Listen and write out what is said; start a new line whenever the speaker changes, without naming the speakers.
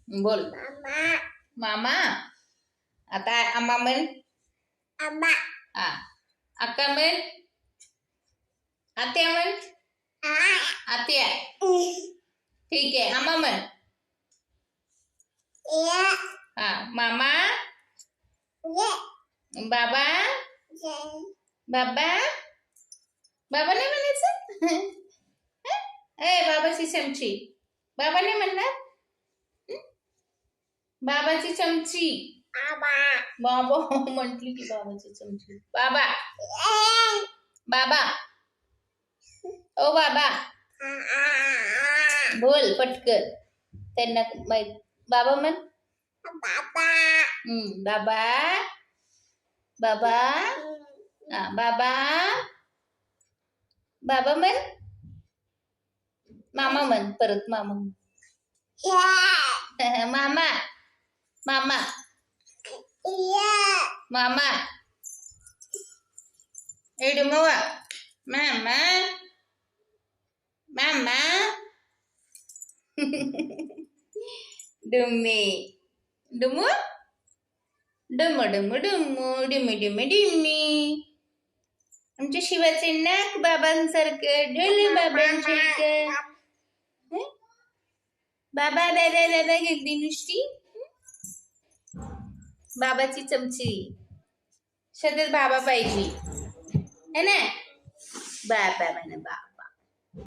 बोल मामा. आता आम्हा म्हण. हा. अक्का म्हण. आत्या म्हण. आत्या. ठीक आहे. आम्हा म्हण. हा. मामा. बाबा. बाबा. बाबा नाही म्हणायचं. ए बाबाची चमची. बाबा नाही म्हणणार. बाबाची चमची. बाबा म्हटली की बाबाची चमची. बाबा. बाबा. ओ बाबा. बोल पटकन. त्यांना माहित. बाबा म्हण. बाबा. बाबा. हा. बाबा. बाबा म्हण. मामा म्हण. परत मामा म्हण. मामा. मामा. मामा. एडुमवा. मामा. मामा. डुम्मी. डुमू. डुमू डुमू डुमू. डिमी डिमी डिमी. आमच्या शिवाचे नाक बाबांसारखं. ढोले बाबांसारखं. बाबा दादा दादा गेली नुसती. बाबाची चमची. सध्या बाबा पाहिजे है ना. बाबा म्हणा बाबा.